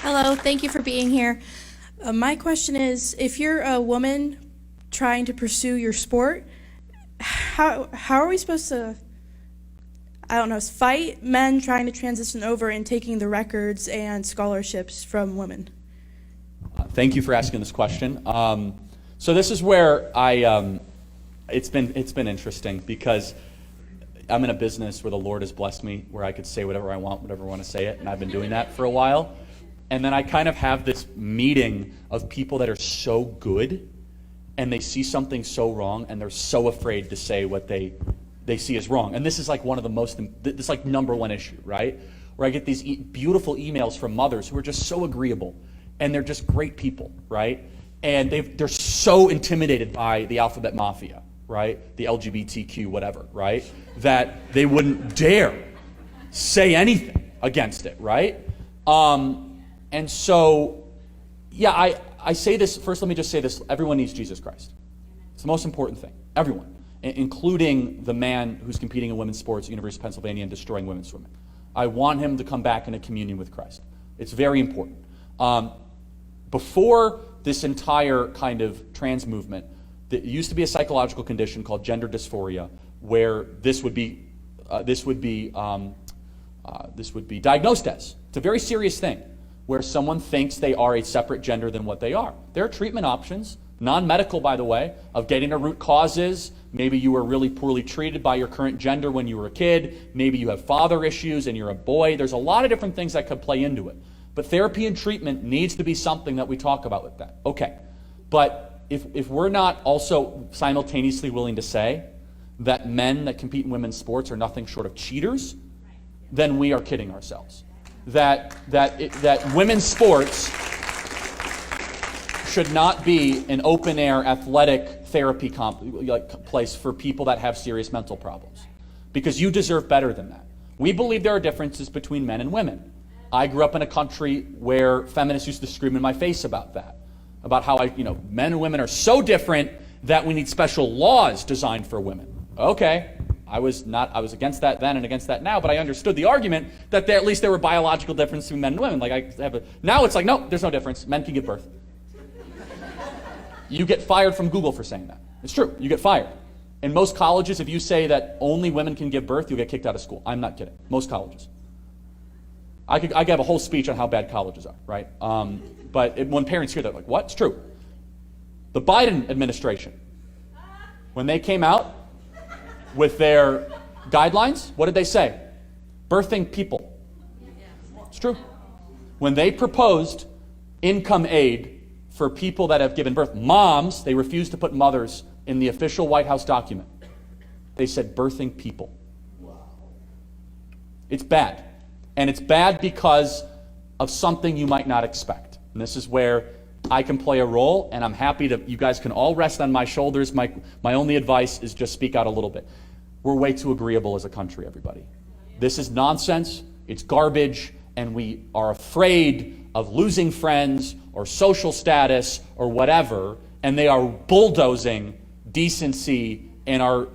Hello, thank you for being here. My question is, if you're a woman trying to pursue your sport, how are we supposed to, I don't know, fight men trying to transition over and taking the records and scholarships from women? Thank you for asking this question. So this is where it's been interesting because I'm in a business where the Lord has blessed me, where I could say whatever I want, whatever I want to say it, and I've been doing that for a while. And then I kind of have this meeting of people that are so good, and they see something so wrong, and they're so afraid to say what they see as wrong. And this is like one of the most, this is like number one issue, right? Where I get these beautiful emails from mothers who are just so agreeable, and they're just great people, right? And they're so intimidated by the alphabet mafia, right? The LGBTQ whatever, right? That they wouldn't dare say anything against it, right? And so, yeah, I say this, first let me just say this, everyone needs Jesus Christ. It's the most important thing, everyone, including the man who's competing in women's sports at University of Pennsylvania and destroying women's swimming. I want him to come back into communion with Christ. It's very important. Before this entire kind of trans movement, there used to be a psychological condition called gender dysphoria, where this would be diagnosed as. It's a very serious thing, where someone thinks they are a separate gender than what they are. There are treatment options, non-medical by the way, of getting to root causes. Maybe you were really poorly treated by your current gender when you were a kid. Maybe you have father issues and you're a boy. There's a lot of different things that could play into it. But therapy and treatment needs to be something that we talk about with that. Okay, but if we're not also simultaneously willing to say that men that compete in women's sports are nothing short of cheaters, then we are kidding ourselves. That women's sports should not be an open-air athletic therapy place for people that have serious mental problems, because you deserve better than that. We believe there are differences between men and women. I grew up in a country where feminists used to scream in my face about that, about how men and women are so different that we need special laws designed for women. Okay. I was against that then and against that now, but I understood the argument that at least there were biological differences between men and women. Now it's like, no, there's no difference. Men can give birth. You get fired from Google for saying that. It's true. You get fired. In most colleges, if you say that only women can give birth, you'll get kicked out of school. I'm not kidding. Most colleges. I could have a whole speech on how bad colleges are, right? But when parents hear that, like, what? It's true. The Biden administration, when they came out with their guidelines, what did they say? Birthing people. It's true. When they proposed income aid for people that have given birth, moms, they refused to put mothers in the official White House document. They said birthing people. It's bad. And it's bad because of something you might not expect. And this is where I can play a role, and I'm happy to, you guys can all rest on my shoulders. My only advice is just speak out a little bit. We're way too agreeable as a country, everybody. This is nonsense, it's garbage, and we are afraid of losing friends or social status or whatever, and they are bulldozing decency and our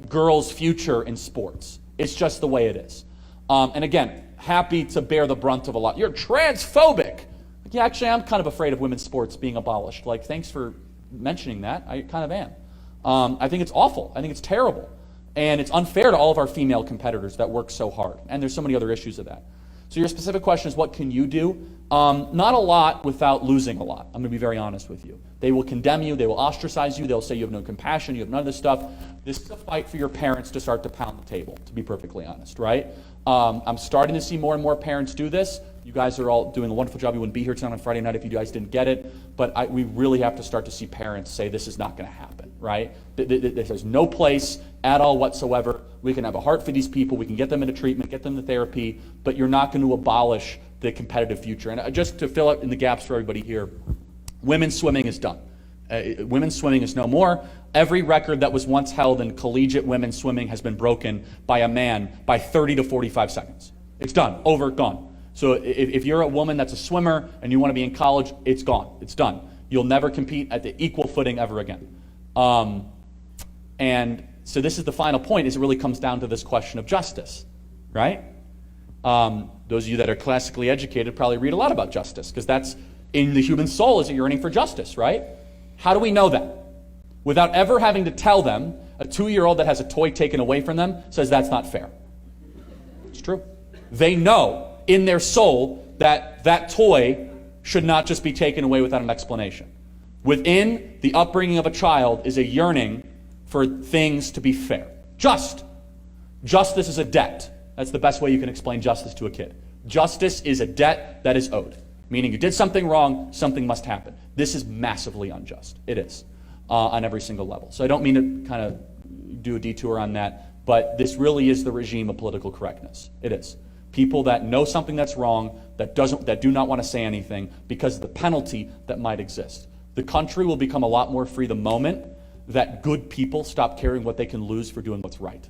girls' future in sports. It's just the way it is. And again, happy to bear the brunt of a lot. You're transphobic. Yeah, actually, I'm kind of afraid of women's sports being abolished. Like, thanks for mentioning that. I kind of am. I think it's awful. I think it's terrible. And it's unfair to all of our female competitors that work so hard. And there's so many other issues of that. So your specific question is, what can you do? Not a lot without losing a lot. I'm going to be very honest with you. They will condemn you. They will ostracize you. They'll say you have no compassion. You have none of this stuff. This is a fight for your parents to start to pound the table, to be perfectly honest, right? I'm starting to see more and more parents do this. You guys are all doing a wonderful job. You wouldn't be here tonight on Friday night if you guys didn't get it. But we really have to start to see parents say this is not going to happen, right? There's no place at all whatsoever. We can have a heart for these people. We can get them into treatment, get them to therapy, but you're not going to abolish the competitive future. And just to fill up in the gaps for everybody here, women's swimming is done. Women's swimming is no more. Every record that was once held in collegiate women's swimming has been broken by a man by 30 to 45 seconds. It's done. Over, gone. So if you're a woman that's a swimmer and you want to be in college, it's gone. It's done. You'll never compete at the equal footing ever again. And so this is the final point, is it really comes down to this question of justice, right? Those of you that are classically educated probably read a lot about justice, because that's in the human soul, is a yearning for justice, right? How do we know that? Without ever having to tell them, a 2-year-old that has a toy taken away from them says that's not fair. It's true. They know in their soul that that toy should not just be taken away without an explanation. Within the upbringing of a child is a yearning for things to be fair. Justice is a debt. That's the best way you can explain justice to a kid. Justice is a debt that is owed, meaning you did something wrong, something must happen. This is massively unjust. It is, on every single level. So I don't mean to kind of do a detour on that, but this really is the regime of political correctness. It is. People that know something that's wrong, that do not want to say anything because of the penalty that might exist. The country will become a lot more free the moment that good people stop caring what they can lose for doing what's right.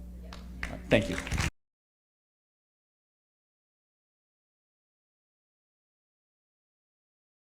All right, thank you.